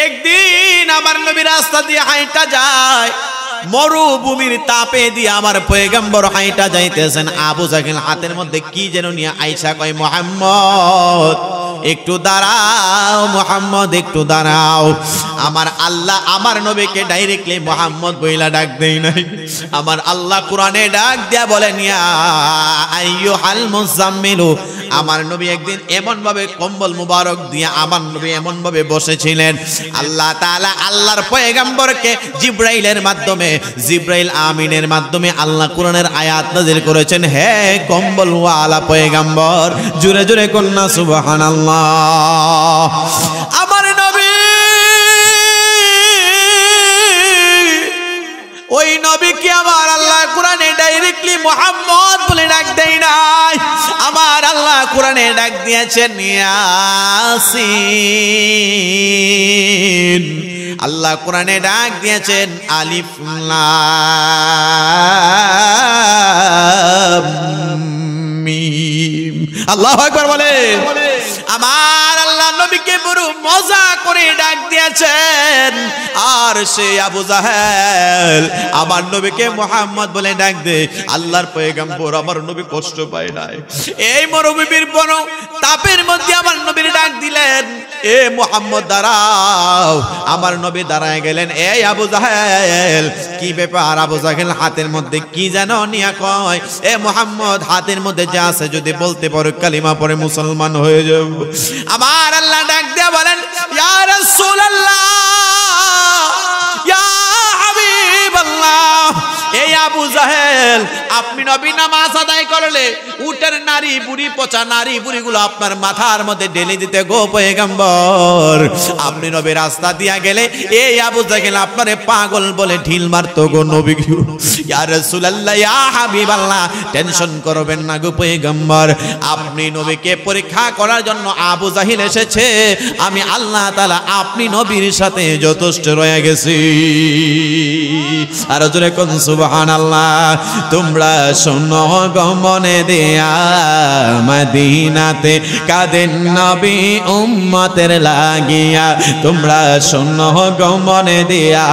একদিন আমার নবী রাস্তা দিয়ে হাঁটা যায়, মরুভূমির তাপে দিয়ে আমার পয়গম্বর হাঁটা যাইতেছেন। আবু জাহেল হাতের মধ্যে কি যেন নিয়ে আয়েশা কয়, মুহাম্মদ একটু দাঁড়াও, মুহাম্মদ একটু দাঁড়াও। আমার আল্লাহ আমার নবীকে ডাইরেক্টলি মুহাম্মদ বইলা ডাক দেই নাই, আমার আল্লাহ কোরআনে ডাক দিয়া বলেন, ইয়া আইয়ুহাল মুজাম্মিলু। আমার নবী একদিন এমন ভাবে কম্বল মুবারক দিয়ে আমার নবী এমন ভাবে বসেছিলেন, আল্লাহ তাআলা আল্লাহর পয়গম্বরকে জিবরাইলের মাধ্যমে, জিবরাইল আমিনের মাধ্যমে আল্লাহ কোরআনের আয়াত নাযিল করেছেন, হে কম্বল ওয়ালা পয়গম্বর, জোরে জোরে কন্যা সুবহানাল্লাহ। আমার নবী, ওই নবীকে আমার আল্লাহ কোরআনে ডাইরেক্টলি মুহাম্মদ বলে ডাক দেয় নাই, আমার আল্লাহ কোরআনে ডাক দিয়েছেন ইয়াসিন। আল্লাহ কোরআনে ডাক দিয়েছেন আলিফ লাম মিম। আল্লাহু আকবার বলে। আমার আল্লাহ নবীকে বড় মজা করে ডাক দিয়েছেন, আর সে আবু জাহেল আমার নবীকে মুহাম্মদ বলে ডাক দে। আল্লাহর পয়গম্বর আমার নবী কষ্ট পায় নাই, এই মরুভূমির বড় তাপের মধ্যে আমার নবীর ডাক দিলেন, এ মুহাম্মদ দাঁড়াও। আমার নবী দাঁড়ায় গেলেন। এই আবু জাহেল কি ব্যাপার? আবু জাহেল হাতের মধ্যে কি যেন নিয়া কয়, এ মুহাম্মদ হাতের মধ্যে যা আছে যদি বলতে পারো কালিমা পড়ে মুসলমান হয়ে যাব। আমার আল্লাহ ডাক দিয়া বলেন, ইয়া রাসূলুল্লাহ, ইয়া হাবিবাল্লাহ, এই আবু জাহেল আপনি নবী নামাজ আদায় করলে উটের নারী বুড়ি, পচা নারী বুড়িগুলো আপনার মাথার মধ্যে ঢেলে দিতে গো পয়গম্বর। আপনি নবী রাস্তা দিয়া গেলে এই আবু জাহেল আপনারে পাগল বলে ঢিল মারতো গো নবী। ইয়া রাসূলুল্লাহ, ইয়া হাবিবাল্লাহ, টেনশন করবেন না গো পয়গম্বর, আপনি নবীকে পরীক্ষা করার জন্য আবু জাহেল এসেছে, আমি আল্লাহ তাআলা আপনি নবীর সাথে যথেষ্ট রয়ে গেছি। আর জোরে কোন সুবহানাল্লাহ। তোমরা শোনো গো মনে দিয়া, মদিনাতে কাঁদেন নবী উম্মতের লাগিয়া। তোমরা শোনো গো মনে দিয়া,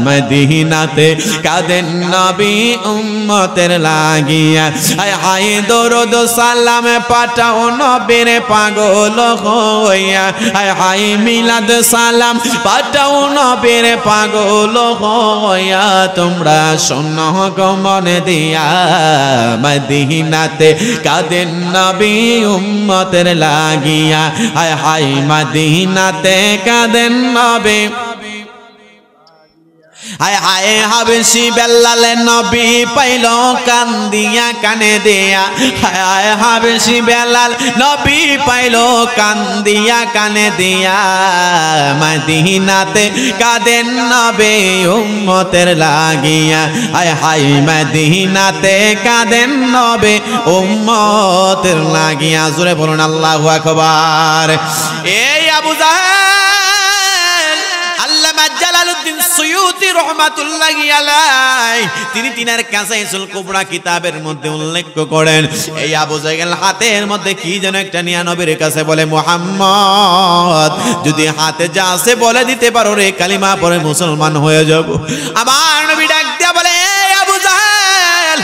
মদিনাতে কাঁদেন নবী উম্মতের লাগিয়া। হায় হায় দরুদ সালাম পাঠাও নবীর পাগল হইয়া, হায় হায় মিলাদ সালাম পাঠাও নবীর পাগল হইয়া। তোমরা শোনো গো মনে দিয়া, মদিনাতে কাঁদেন নবী উম্মতের লাগিয়া। হায় হায় মদিনাতে কাঁদেন নবী, হায় হায় হাবশি বেলাল নবী পাইল কান্দিয়া কানে দিয়া। হায় হায় হাবশি বেলাল নবী পাইল কান্দিয়া কানে দিয়া। মদিনাতে কাঁদেন নবী উম্মতের লাগিয়া। হায় হায় মদিনাতে কাঁদেন নবী উম্মতের লাগিয়া। জোরে বলুন আল্লাহু আকবার। এই আবু জাহেল আল্লামা জালালউদ্দিন সুয়ুতি রহমাতুল্লাহি আলাইহি তিনি তিনার কাসাইসুল কুবরা কিতাবের মধ্যে উল্লেখ করেন, এই আবু জাহেল হাতের মধ্যে কি যেন একটা নিয়া নবীর কাছে বলে, মুহাম্মদ যদি হাতে যা আছে বলে দিতে পারো রে, কালিমা পড়ে মুসলমান হয়ে যাব। আমার নবী ডাক দিয়া বলে, এই আবু জাহেল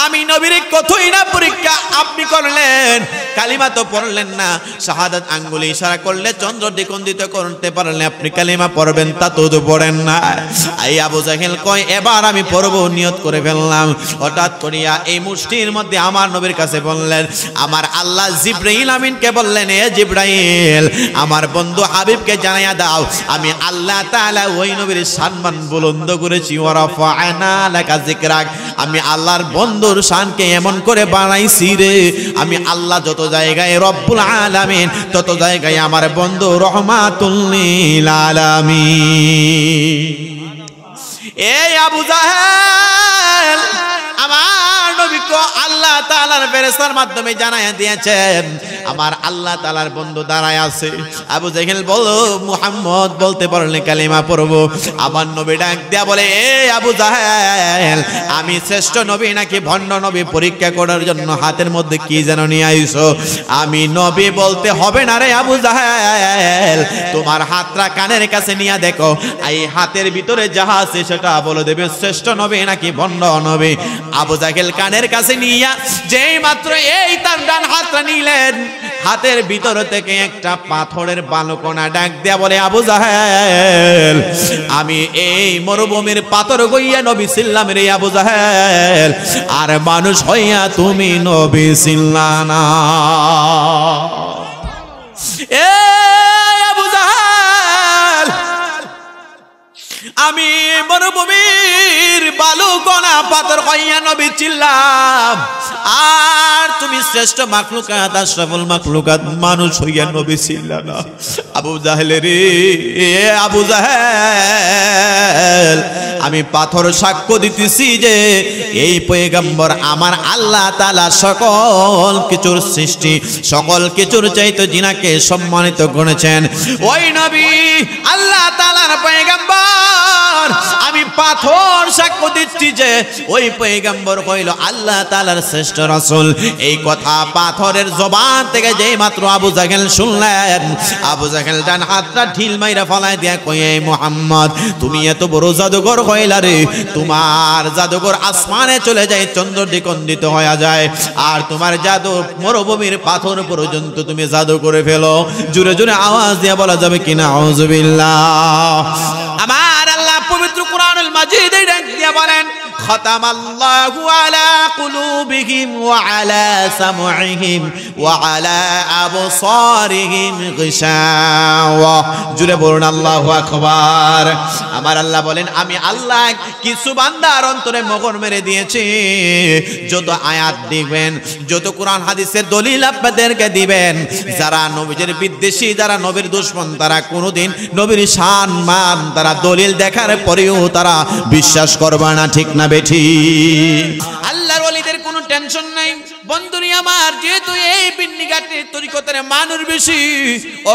আমি নবীর কতই না পরীক্ষা আপনি করলেন, কালিমা তো পড়লেন না, শাহাদাত আঙ্গুলে ইশারা করলে চন্দ্র দ্বিখণ্ডিত করতে পারলে আপনি কালিমা পড়বেন, তা তো পড়েন না। এই আবু জাহেল কয়, এবার আমি পড়ব, নিয়ত করে ফেললাম। হঠাৎ করিয়া এই মুষ্টির মধ্যে আমার নবীর কাছে বললেন, আমার আল্লাহ জিবরাইল আমিনকে বললেন, এ জিবরাইল আমার বন্ধু হাবিবকে জানাইয়া দাও আমি আল্লাহ তাআলা ওই নবীর সম্মান বুলন্দ করেছি, ওয়া রাফা'না লাকা যিকরাক, আমি আল্লাহর বন্ধুর শানকে এমন করে বানাইছি রে, আমি আল্লাহ যত জায়গায় রব্বুল আলামিন, তত জায়গায় আমার বন্ধু রহমাতুল লিল আলামিন। এই আবু জাহেল আমার নবীকে আল্লাহ তাআলার ফেরেশতার মাধ্যমে জানায়া দিয়েছেন আমার আল্লাহ তাআলার বন্ধু দাঁড়ায় আছে। আবু জাহেল বলো মুহাম্মদ বলতে পারলে কালিমা পড়বো। আমার নবী ডাক দেয়া বলে এ আবু জাহেল আমি শ্রেষ্ঠ নবী নাকি ভণ্ড নবী পরীক্ষা করার জন্য হাতের মধ্যে কি যেন নিয়ে আইছো? আমি নবী বলতে হবে না রে আবু জাহেল, তোমার হাতটা কানের কাছে নিয়ে দেখো, এই হাতের ভিতরে যাহা আছে সেটা বলে দেবে শ্রেষ্ঠ নবী নাকি ভণ্ড নবী। আবু জাহেল কানের কাছে নিয়ে যেই মাত্র এই তার ডান হাতটা নিলেন, হাতের ভিতর থেকে একটা পাথরের বালুকণা ডাক দেয়া বলে আবু জাহেল আমি এই মরুভূমির পাথর গইয়া নবী ছিলাম রে আবু জাহেল, আর মানুষ হইয়া তুমি নবী ছিলা না। এ আবু জাহেল আমি মরুভূমির বালুকণা পাথর হইয়া নবী ছিলাম, আর তুমি শ্রেষ্ঠ মাখলুকাত আশরাফুল মাখলুকাত মানুষ হইয়া নবী ছিলা না। আবু জাহেল রে আবু জাহেল আমি পাথর সাক্ষ্য দিতেছি যে এই পয়গম্বর আমার আল্লাহ তাআলা সকল কিছুর সৃষ্টি, সকল কিছুর চাইতে জিনাকে সম্মানিত করেছেন ওই নবী আল্লাহ তাআলার পয়গম্বর। আমি পাথর সাক্ষ্য দিচ্ছি যে ওই পয়গম্বর হইল আল্লাহ তাআলার শ্রেষ্ঠ রাসূল। এই কথা পাথরের জবান থেকে যেই মাত্র আবু জাহেল শুনলেন, আবু জাহেল ডান হাতটা ঢিল মাইরা ফলাই দিয়া কই এই মুহাম্মদ তুমি এত বড় জাদুঘর হইলা রে, তোমার জাদুঘর আসমানে চলে যায়, চন্দ্র দ্বিখণ্ডিত হয়ে যায়, আর তোমার জাদু মরুভূমির পাথর পর্যন্ত তুমি জাদু করে ফেলো। জোরে জোরে আওয়াজ দিয়ে বলা যাবে কিনা আউযুবিল্লাহ। আমার আল্লাহ পবিত্র কোরআনুল মাজিদে ডাক দিয়ে বলেন খতামাল্লাহু আলা কুলুবিহিম ওয়া আলা সামউহিম ওয়া আলা আবসারিহিম গিশাওয়া। জুড়ে বলুন আল্লাহু আকবার। আমার আল্লাহ বলেন আমি আল্লাহ কিছু বান্দার অন্তরে মোহর মেরে দিয়েছি, যত আয়াত দিবেন, যত কোরআন হাদিসের দলিল আপনাদেরকে দিবেন, যারা নবীর বিদ্বেষী, যারা নবীর দুশমন, তারা কোনোদিন নবীর শান মান তারা দলিল দেখার পরেও তারা বিশ্বাস করবে না, ঠিক না বেঠি? আল্লাহর ওলিদের কোনো টেনশন নাই বন্ধুরি আমার, যেহেতু এই বিন্নিঘাটের তরিকতের মানুষ বেশি,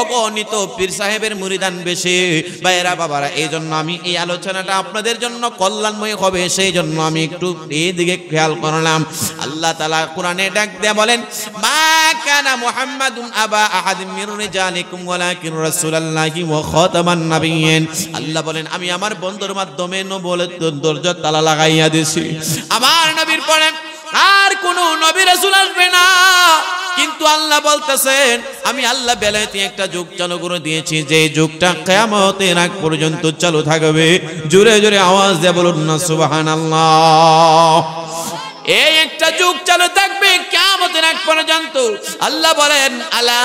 অগণিত পীর সাহেবের মুরিদান বেশি ভাইরা বাবারা, এই জন্য আমি এই আলোচনাটা আপনাদের জন্য কল্যাণময় হবে, সেই জন্য আমি একটু এই দিকে খেয়াল করলাম। আল্লাহ তাআলা কোরআনে ডাক দিয়ে বলেন মা কানা মুহাম্মাদুন আবা আহাদিম মির রিজালিকুম ওয়ালাকিন রাসূলুল্লাহি ওয়া খাতামান নাবিয়্যিন। আল্লাহ বলেন আমি আমার বন্ধুর মাধ্যমে নবুয়তের দরজা তালা লাগাইয়া দিয়েছি, আমার নবীর পরে আর কোন নবী রাসূল আসবে না। কিন্তু আল্লাহ বলতেছেন আমি আল্লাহ বেলায়েতে একটা যুগ চালু করে দিয়েছি, যে যুগটা কিয়ামতের আগ পর্যন্ত চালু থাকবে। জোরে জোরে আওয়াজ দিয়ে বলুন না সুবহানাল্লাহ। এই একটা যুগ চালু থাকবে কিয়ামতের আগ পর্যন্ত। আল্লাহ বলেন আলা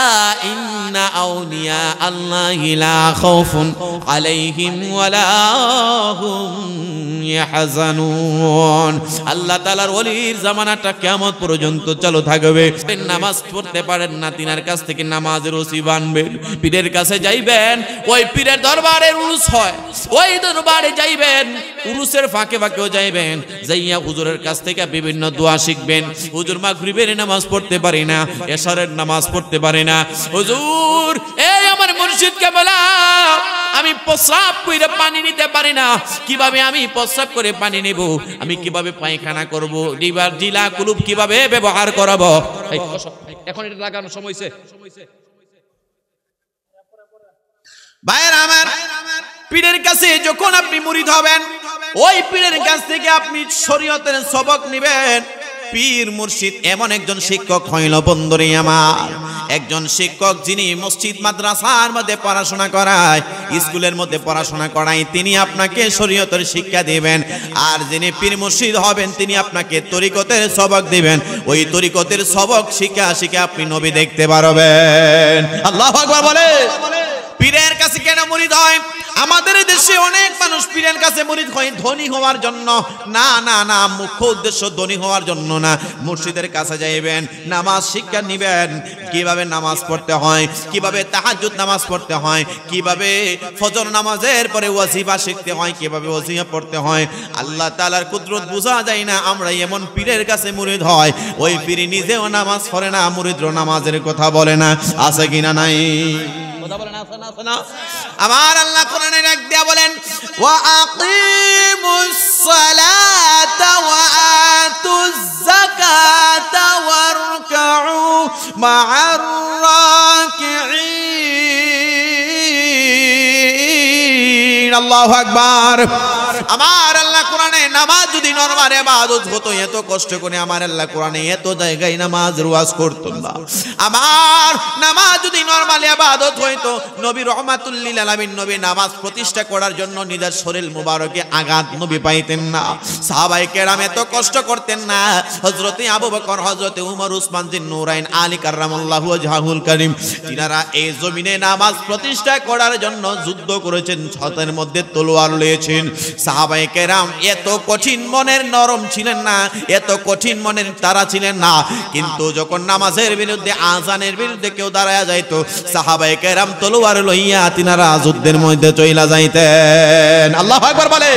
ইন্না আউলিয়া আল্লাহি লা খাউফুন আলাইহিম ওয়ালা হুম ইয়াহজানুন। আল্লাহ তাআলার ওলির জামানাটা কিয়ামত পর্যন্ত চালু থাকবে। নামাজ পড়তে পারেন না, তিনার কাছ থেকে নামাজের ওসি বানবেন, পীরের কাছে যাইবেন, ওই পীরের দরবারে উরুস হয়, ওই দরবারে যাইবেন, উরুসের ফাঁকে ফাঁকেও যাইবেন, যাইয়া হুজুরের কাছ থেকে বিভিন্ন দোয়া শিখবেন। হুজুর মাগরিবের নামাজ পড়তে পারি না, এশারের নামাজ পড়তে পারি না, হুজুর এই আমার মুর্শিদকে বলা আমি প্রস্রাব করে পানি নিতে পারি না, কিভাবে আমি প্রস্রাব করে পানি নেব, আমি কিভাবে পায়খানা করব, লিভার জিলা কুলুপ কিভাবে ব্যবহার করব। এখন এটা লাগানোর সময় হইছে ভাইরা আমার। পীরের কাছে যখন আপনি মুরিদ হবেন, ওই পীরের কাছ থেকে আপনি শরীয়তের সবক নেবেন। পীর মুর্শিদ এমন একজন শিক্ষক হইল বন্ধুরে আমার, একজন শিক্ষক যিনি মসজিদ মাদ্রাসার মধ্যে পড়াশোনা করায়, স্কুলের মধ্যে পড়াশোনা করায়, তিনি আপনাকে শরীয়তের শিক্ষা দিবেন। আর যিনি পীর মুর্শিদ হবেন তিনি আপনাকে তরিকতের সবক দিবেন। ওই তরিকতের সবক শিক্ষা শিখে আপনি নবী দেখতে পারবেন। আল্লাহু আকবার বলে। পীরের কাছে কেন মুরিদ হয়? আমাদের দেশে অনেক মানুষ পীরের কাছে মুরিদ হয় ধনী হওয়ার জন্য। না না না, মুখ্য উদ্দেশ্য ধনী হওয়ার জন্য না। মুর্শিদের কাছে যাইবেন, নামাজ শিক্ষা নিবেন, কিভাবে নামাজ পড়তে হয়, কিভাবে তাহাজ্জুদ নামাজ পড়তে হয়, কিভাবে ফজর নামাজের পরে ওয়াজিফা শিখতে হয়, কিভাবে ওয়াজিফা পড়তে হয়। আল্লাহ তাআলার কুদরত বোঝা যায় না, আমরা এমন পীরের কাছে মুরিদ হয়, ওই পীর নিজেও নামাজ পড়ে না, মুরিদরা নামাজের কথা বলে না। আছে কিনা নাই? কথা বলেন, আছে না? আছে না? আমার আল্লাহ কোরআনে ডাক দিয়া বলেন, ওয়া আকিমুস সালাতা ওয়া আতুজ যাকাতা ওয়ারকাউ মা'আর রাকিঈন। আল্লাহু আকবার। আমার আল্লাহ কোরআনে নামাজ যদি নরমাল ইবাদত হতো, এত কষ্ট করে আমার আল্লাহ কোরআনে এত জায়গায় নামাজ ওয়াজ করতেন না। আমার নামাজ যদি নরমাল ইবাদত হইতো, নবী রাহমাতুল লিল আলামিন নবী নামাজ প্রতিষ্ঠা করার জন্য নিজের শরীর মুবারকে আঘাত নবী পাইতেন না। সাহাবায়ে কেরাম এত কষ্ট করতেন না। হযরতে আবু বকর, হযরতে উমর, উসমান জিন নূরাইন, আলী কাররামাল্লাহু ওয়াজহাহুল কারীম, তিনারা এই জমিনে নামাজ প্রতিষ্ঠা করার জন্য যুদ্ধ করেছেন, হাতের মধ্যে তলোয়ার লয়েছেন। সাহাবায়ে কেরাম এত কঠিন মনের নরম ছিলেন না, এত কঠিন মনের তারা ছিলেন না। কিন্তু যখন নামাজের বিরুদ্ধে, আযানের বিরুদ্ধে কেউ দাঁড়ায়া যাইতো, সাহাবায়ে কেরাম তলোয়ার লইয়া তিনারা যুদ্ধের মধ্যে চইলা যাইতেন। আল্লাহু আকবার বলে।